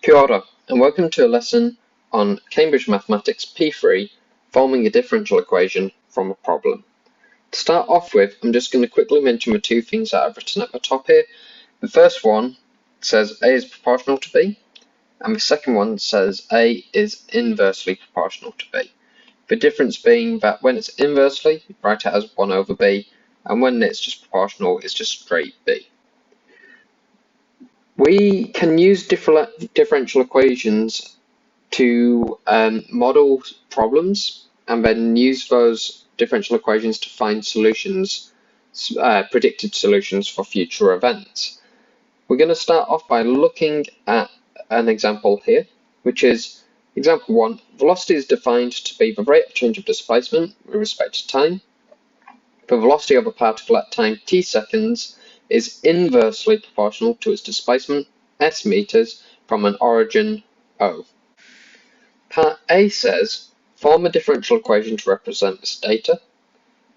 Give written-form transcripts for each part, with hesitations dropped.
Kia ora, and welcome to a lesson on Cambridge Mathematics P3, forming a differential equation from a problem. To start off with, I'm just going to quickly mention the two things that I've written at the top here. The first one says A is proportional to B, and the second one says A is inversely proportional to B. The difference being that when it's inversely, write it as 1 over B, and when it's just proportional, it's just straight B. We can use differential equations to model problems and then use those differential equations to find solutions, predicted solutions for future events. We're going to start off by looking at an example here, which is example 1. Velocity is defined to be the rate of change of displacement with respect to time. The velocity of a particle at time t seconds is inversely proportional to its displacement, s meters, from an origin O. Part A says, form a differential equation to represent this data.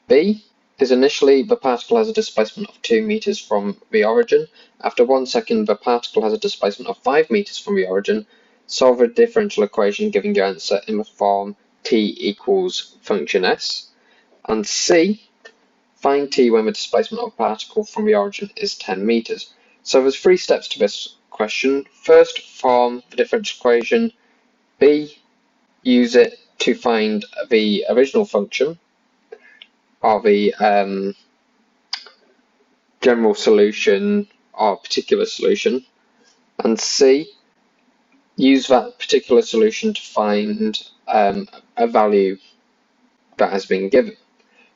B is initially the particle has a displacement of 2 meters from the origin. After 1 second, the particle has a displacement of 5 meters from the origin. Solve a differential equation giving your answer in the form t equals function s. And C, find t when the displacement of a particle from the origin is 10 meters. So there's 3 steps to this question. First, form the differential equation. B, use it to find the original function, or the general solution or particular solution. And C, use that particular solution to find a value that has been given.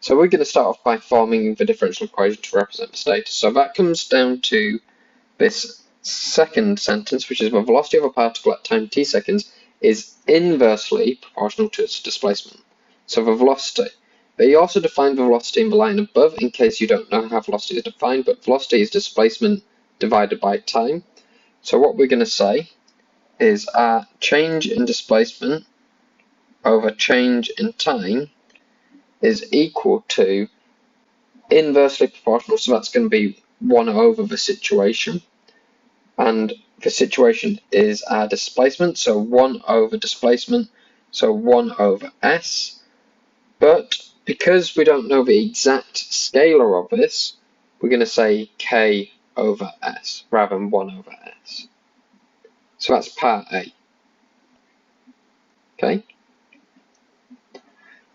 So we're going to start off by forming the differential equation to represent the status. So that comes down to this second sentence, which is the velocity of a particle at time t seconds is inversely proportional to its displacement. So the velocity. They also define the velocity in the line above in case you don't know how velocity is defined, but velocity is displacement divided by time. So what we're going to say is our change in displacement over change in time is equal to inversely proportional, so that's going to be 1 over the situation, and the situation is our displacement, so 1 over displacement, so 1 over s, but because we don't know the exact scalar of this, we're going to say k over s rather than 1 over s. So that's part A. Okay.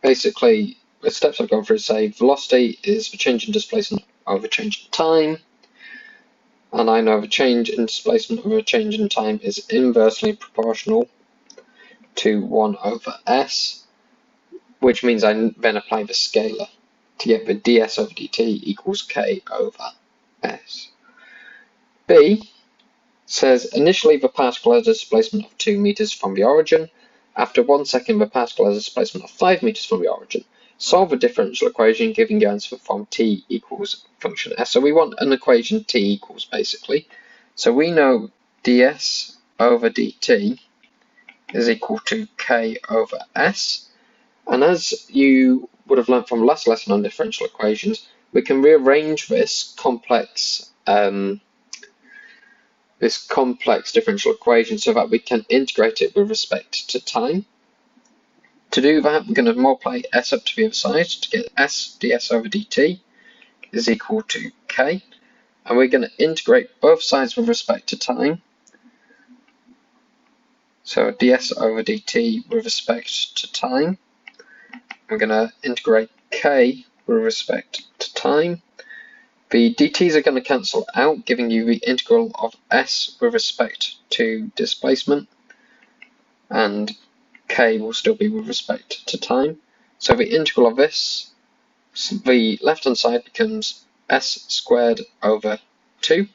Basically, the steps I've gone through say velocity is the change in displacement over change in time, and I know the change in displacement over change in time is inversely proportional to 1 over s, which means I then apply the scalar to get the ds over dt equals k over s. B says initially the particle has a displacement of 2 meters from the origin. After 1 second, the particle has a displacement of 5 meters from the origin. Solve a differential equation giving the answer from t equals function s. So we want an equation t equals basically. So we know ds over dt is equal to k over s. And as you would have learned from last lesson on differential equations, we can rearrange this complex differential equation so that we can integrate it with respect to time. To do that, we're going to multiply s up to the other side to get s ds over dt is equal to k, and we're going to integrate both sides with respect to time. So ds over dt with respect to time. We're going to integrate k with respect to time. The dt's are going to cancel out, giving you the integral of s with respect to displacement, and k will still be with respect to time. So the integral of this, the left-hand side becomes s squared over 2,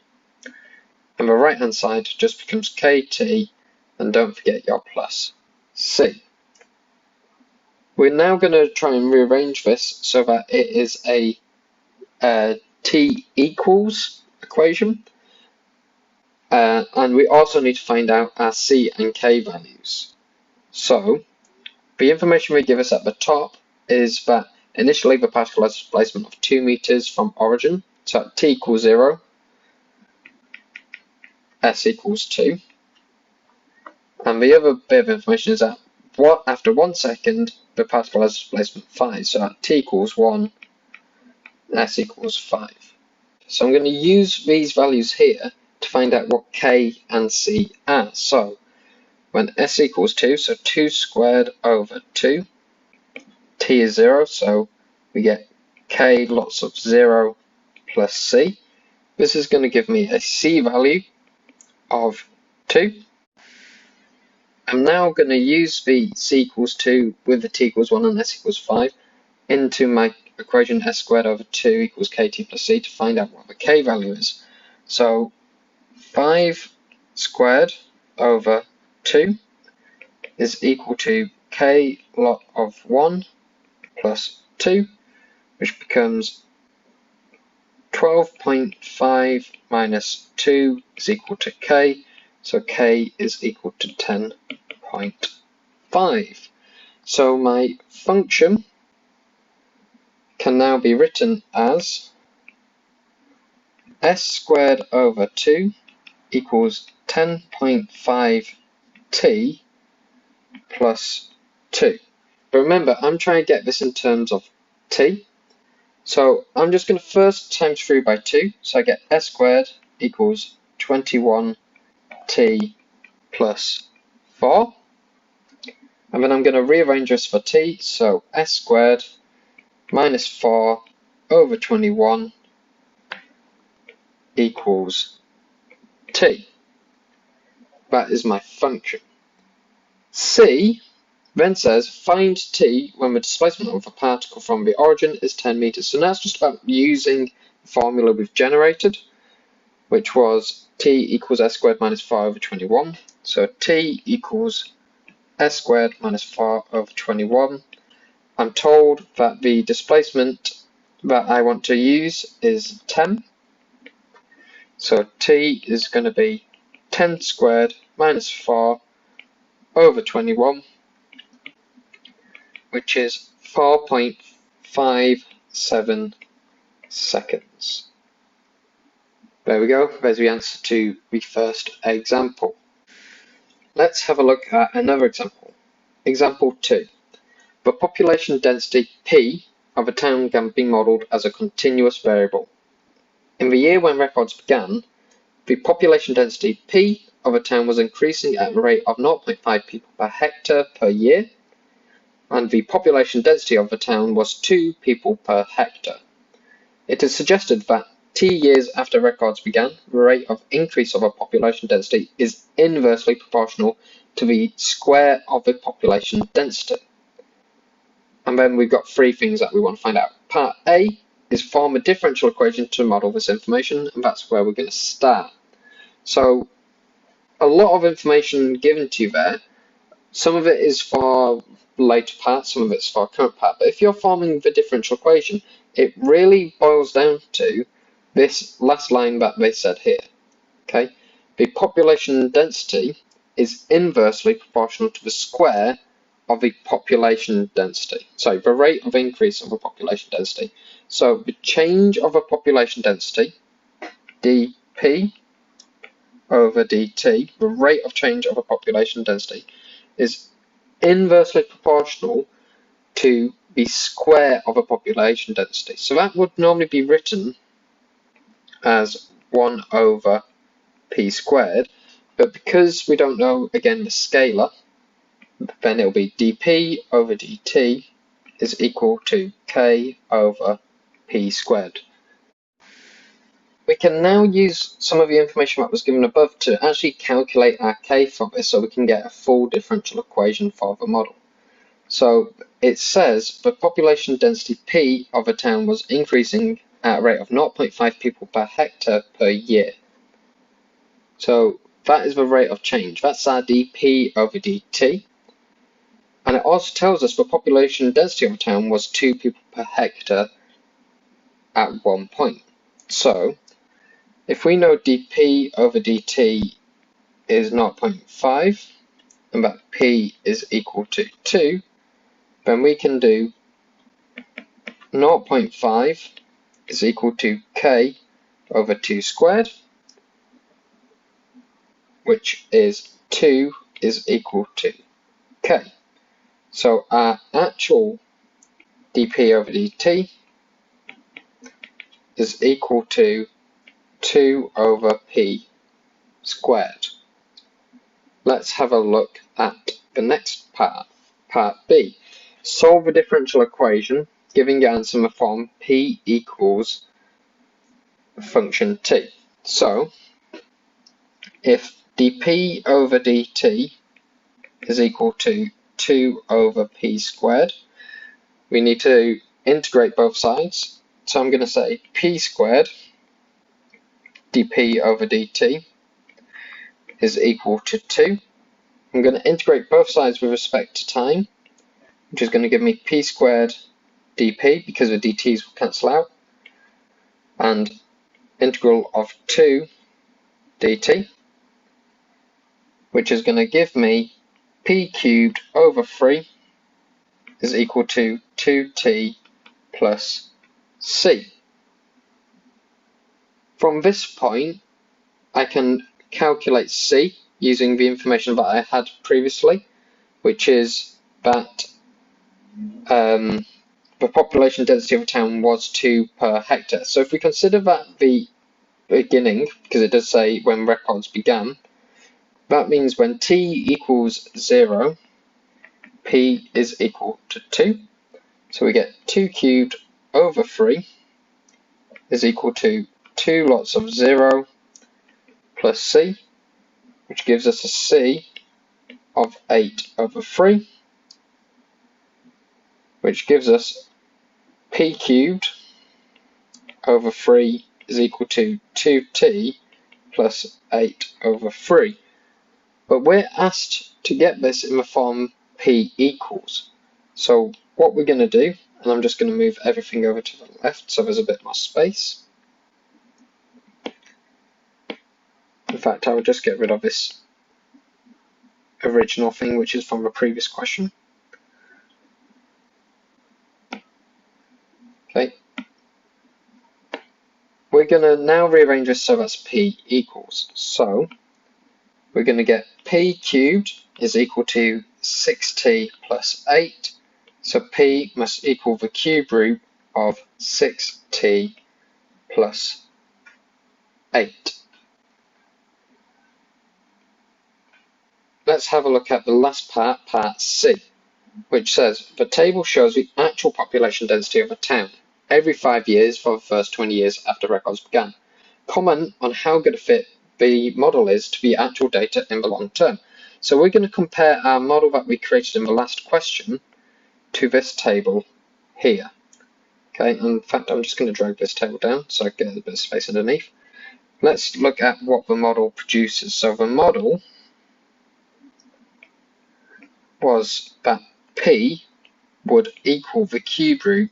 and the right-hand side just becomes kt, and don't forget your plus c. We're now going to try and rearrange this so that it is a t equals equation, and we also need to find out our c and k values. So the information they give us at the top is that initially the particle has a displacement of 2 meters from origin, so at t equals 0, s equals 2. And the other bit of information is that after 1 second, the particle has displacement 5. So at t equals 1, s equals 5. So I'm going to use these values here to find out what k and c are. So when s equals 2, so 2 squared over 2, t is 0, so we get k lots of 0 plus c. This is going to give me a c value of 2. I'm now going to use the c equals 2 with the t equals 1 and s equals 5 into my equation s squared over 2 equals kt plus c to find out what the k value is. So 5 squared over 2 is equal to k log of 1 plus 2, which becomes 12.5 minus 2 is equal to k, so k is equal to 10.5. So my function can now be written as s squared over 2 equals 10.5 t plus 2. But remember, I'm trying to get this in terms of t. So I'm just going to first times through by 2. So I get s squared equals 21t plus 4. And then I'm going to rearrange this for t. So s squared minus 4 over 21 equals t. That is my function. C then says find t when the displacement of a particle from the origin is 10 meters. So now it's just about using the formula we've generated, which was t equals s squared minus 4 over 21. So t equals s squared minus 4 over 21. I'm told that the displacement that I want to use is 10. So t is going to be 10 squared minus 4 over 21, which is 4.57 seconds. There we go, there's the answer to the first example. Let's have a look at another example. Example 2. The population density P of a town can be modelled as a continuous variable. In the year when records began, the population density P of a town was increasing at a rate of 0.5 people per hectare per year, and the population density of the town was 2 people per hectare. It is suggested that t years after records began, the rate of increase of a population density is inversely proportional to the square of the population density. And then we've got 3 things that we want to find out. Part A is form a differential equation to model this information, and that's where we're going to start. So a lot of information given to you there. Some of it is for later parts, some of it's for current part. But if you're forming the differential equation, it really boils down to this last line that they said here. Okay, the population density is inversely proportional to the square of the population density. So the rate of increase of a population density. So the change of a population density, dp over dt, the rate of change of a population density, is inversely proportional to the square of a population density. So that would normally be written as 1 over p squared, but because we don't know, again, the scalar, then it'll be dp over dt is equal to k over p squared. We can now use some of the information that was given above to actually calculate our k for this so we can get a full differential equation for the model. So it says the population density P of a town was increasing at a rate of 0.5 people per hectare per year. So that is the rate of change. That's our dP over dt. And it also tells us the population density of a town was 2 people per hectare at one point. So if we know dP over dt is 0.5 and that P is equal to 2, then we can do 0.5 is equal to k over 2 squared, which is 2 is equal to k. So our actual dp over dt is equal to 2 over p squared. Let's have a look at the next part, part B. Solve a differential equation giving your answer in the form p equals function t. So, if dp over dt is equal to 2 over p squared, we need to integrate both sides. So I'm going to say p squared dp over dt is equal to 2. I'm going to integrate both sides with respect to time, which is going to give me p squared dp, because the dt's will cancel out, and integral of 2 dt, which is going to give me p cubed over 3 is equal to 2t plus c. From this point, I can calculate c using the information that I had previously, which is that the population density of a town was 2 per hectare. So if we consider that the beginning, because it does say when records began, that means when t equals 0, p is equal to 2. So we get 2 cubed over 3 is equal to 2 lots of 0 plus c, which gives us a c of 8 over 3, which gives us p cubed over 3 is equal to 2t plus 8 over 3. But we're asked to get this in the form p equals. So what we're going to do, and I'm just going to move everything over to the left so there's a bit more space. In fact, I will just get rid of this original thing, which is from the previous question. Okay. We're going to now rearrange this so that's p equals. So we're going to get p cubed is equal to 6t plus 8. So p must equal the cube root of 6t plus 8. Let's have a look at the last part, part C, which says the table shows the actual population density of a town every 5 years for the first 20 years after records began. Comment on how good a fit the model is to the actual data in the long term. So we're going to compare our model that we created in the last question to this table here. Okay, in fact, I'm just going to drag this table down so I get a bit of space underneath. Let's look at what the model produces. So the model was that p would equal the cube root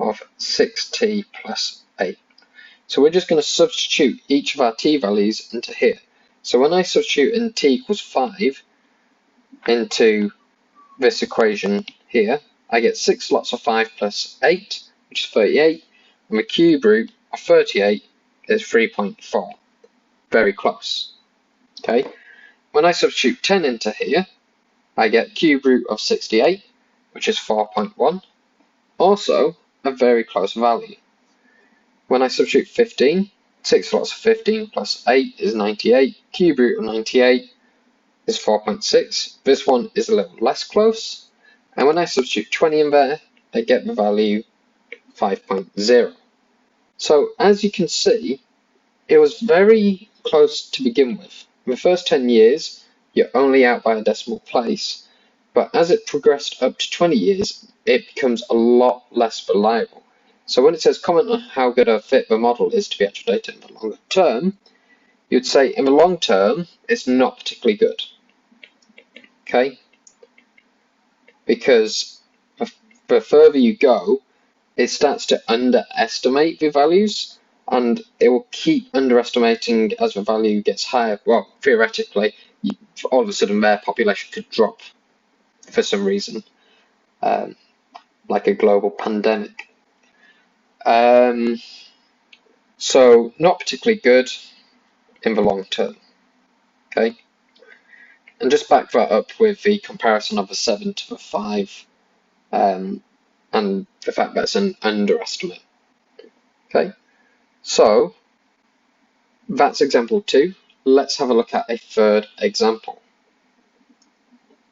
of 6t plus 8. So we're just going to substitute each of our t values into here. So when I substitute in t equals 5 into this equation here, I get 6 lots of 5 plus 8, which is 38, and the cube root of 38 is 3.4. Very close. Okay. When I substitute 10 into here, I get cube root of 68, which is 4.1. Also, a very close value. When I substitute 15, 6 lots of 15 plus 8 is 98. Cube root of 98 is 4.6. This one is a little less close. And when I substitute 20 in there, I get the value 5.0. So as you can see, it was very close to begin with. In the first 10 years, you're only out by a decimal place. But as it progressed up to 20 years, it becomes a lot less reliable. So when it says comment on how good a fit the model is to the actual data in the longer term, you'd say in the long term, it's not particularly good. Okay? Because the further you go, it starts to underestimate the values, and it will keep underestimating as the value gets higher. Well, theoretically, all of a sudden their population could drop for some reason, like a global pandemic. So not particularly good in the long term. Okay. And just back that up with the comparison of a 7 to a 5 and the fact that it's an underestimate. Okay, so that's example 2. Let's have a look at a third example.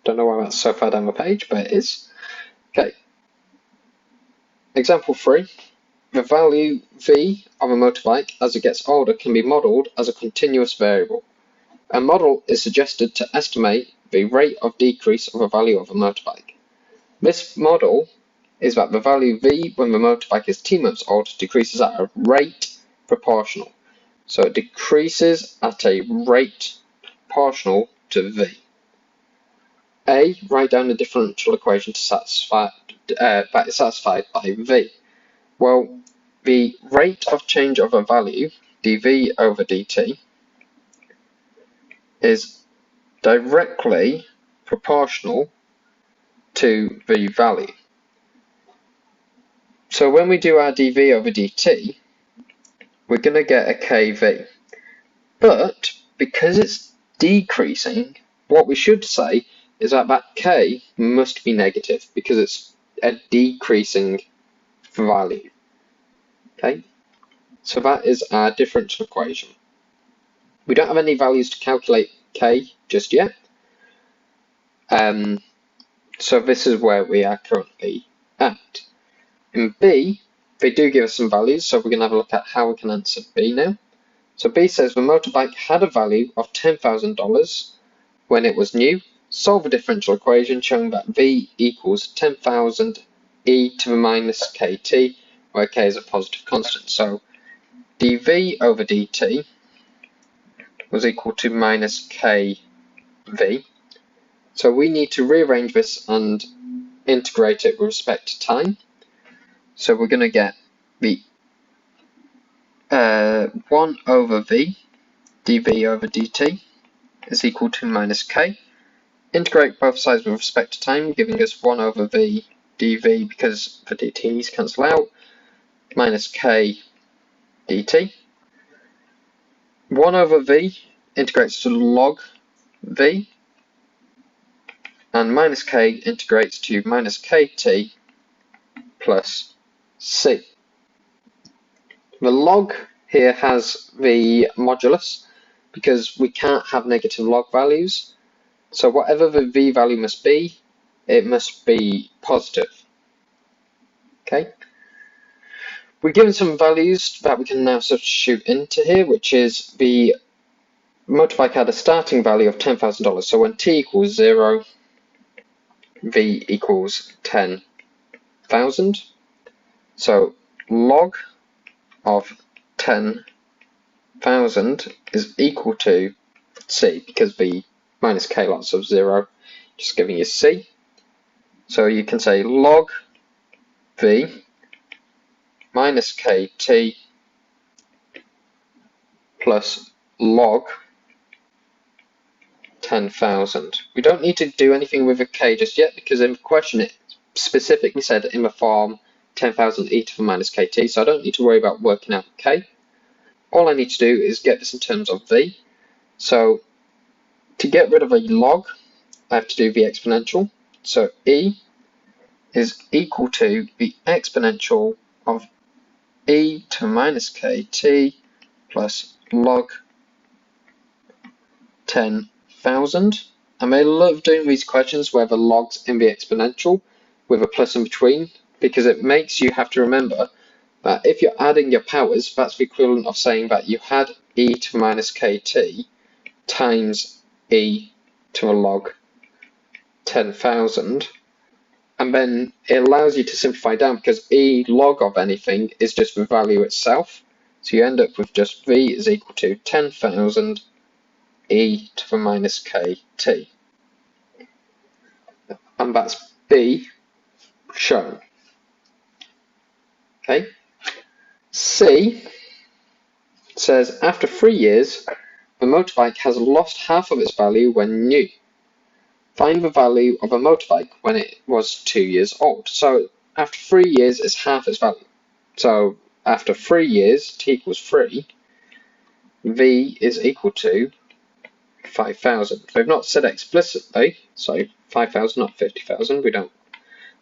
Don't know why that's so far down the page, but it is. Okay, example 3. The value v of a motorbike as it gets older can be modelled as a continuous variable. A model is suggested to estimate the rate of decrease of a value of a motorbike. This model is that the value v when the motorbike is t months old decreases at a rate proportional. So it decreases at a rate proportional to v. A, write down the differential equation to satisfy that is satisfied by v. Well, the rate of change of a value, dv over dt, is directly proportional to the value. So when we do our dv over dt, we're going to get a kv. But because it's decreasing, what we should say is that that k must be negative because it's a decreasing value. Okay, so that is our differential equation. We don't have any values to calculate k just yet. So this is where we are currently at. In B, they do give us some values, so we're going to have a look at how we can answer B now. So B says the motorbike had a value of $10,000 when it was new. Solve a differential equation showing that V equals 10,000 e to the minus kt, where k is a positive constant. So dv over dt was equal to minus kv. So we need to rearrange this and integrate it with respect to time. So we're going to get the 1 over v dv over dt is equal to minus k. Integrate both sides with respect to time, giving us 1 over v dv because the dt's cancel out, minus k dt. 1 over v integrates to log v, and minus k integrates to minus kt plus c. The log here has the modulus because we can't have negative log values. So whatever the v value must be, it must be positive. Okay. We're given some values that we can now substitute into here, which is the motorbike had a starting value of $10,000. So when t equals 0, v equals 10,000. So log of 10,000 is equal to c, because v minus k lots of 0, just giving you c. So you can say log v minus kt plus log 10,000. We don't need to do anything with a k just yet because in the question it specifically said in the form 10,000 e to the minus kt, so I don't need to worry about working out k. All I need to do is get this in terms of v. So to get rid of a log, I have to do the exponential. So e is equal to the exponential of e to the minus kt plus log 10,000. And I love doing these questions where the log's in the exponential with a plus in between, because it makes you have to remember that if you're adding your powers, that's the equivalent of saying that you had e to the minus kt times e to a log 10,000, and then it allows you to simplify down because e log of anything is just the value itself. So you end up with just v is equal to 10,000 e to the minus kt. And that's B shown. Okay. C says after 3 years, the motorbike has lost half of its value when new. Find the value of a motorbike when it was 2 years old. So after 3 years, it's half its value. So after 3 years, t equals 3, v is equal to 5,000. We've not said explicitly, so 5,000, not 50,000. We don't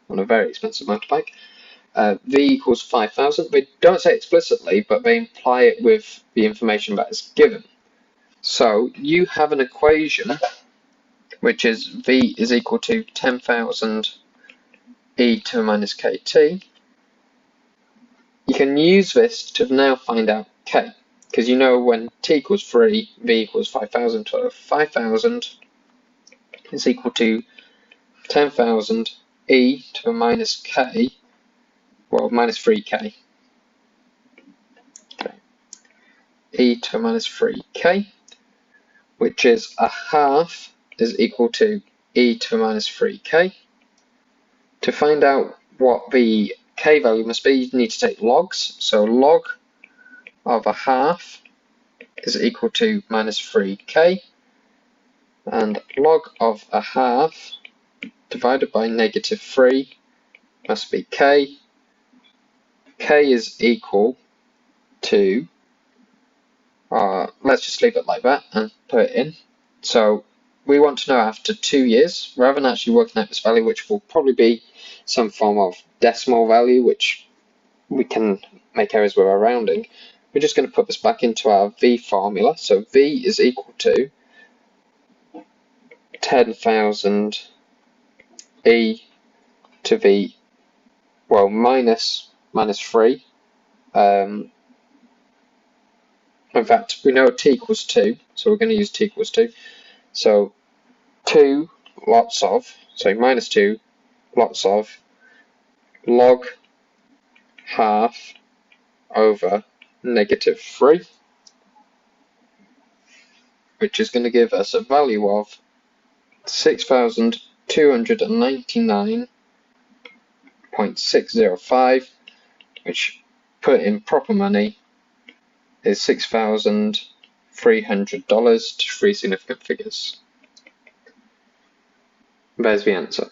want a very expensive motorbike. V equals 5,000. They don't say explicitly, but they imply it with the information that is given. So you have an equation which is V is equal to 10,000 e to the minus kt. You can use this to now find out k, because you know when t equals 3, v equals 5,000. So 5,000 is equal to 10,000 e to the minus k, well, minus 3k. Okay. E to the minus 3k, which is a half is equal to e to the minus 3k. To find out what the k value must be, you need to take logs. So log of a half is equal to minus 3k, and log of a half divided by negative 3 must be k. K is equal to, let's just leave it like that and put it in. So we want to know after 2 years, rather than actually working out this value, which will probably be some form of decimal value, which we can make errors with our rounding. We're just going to put this back into our V formula. So V is equal to 10,000 e to v, well, minus 3. In fact, we know t equals 2, so we're going to use t equals 2. So 2 lots of, so minus 2 lots of log half over negative 3, which is going to give us a value of 6,299.605, which put in proper money is $6,300 to 3 significant figures. There's the answer.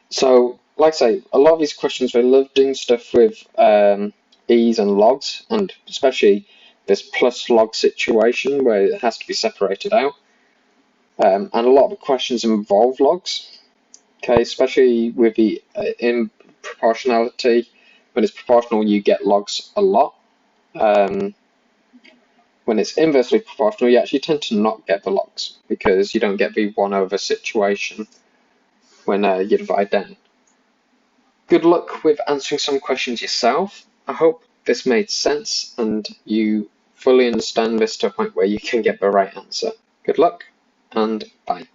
So, like I say, a lot of these questions, we love doing stuff with e's and logs, and especially this plus log situation where it has to be separated out. And a lot of the questions involve logs, okay, especially with the in proportionality. When it's proportional, you get logs a lot. When it's inversely proportional, you actually tend to not get the logs because you don't get the 1 over situation when you divide down. Good luck with answering some questions yourself. I hope this made sense and you fully understand this to a point where you can get the right answer. Good luck and bye.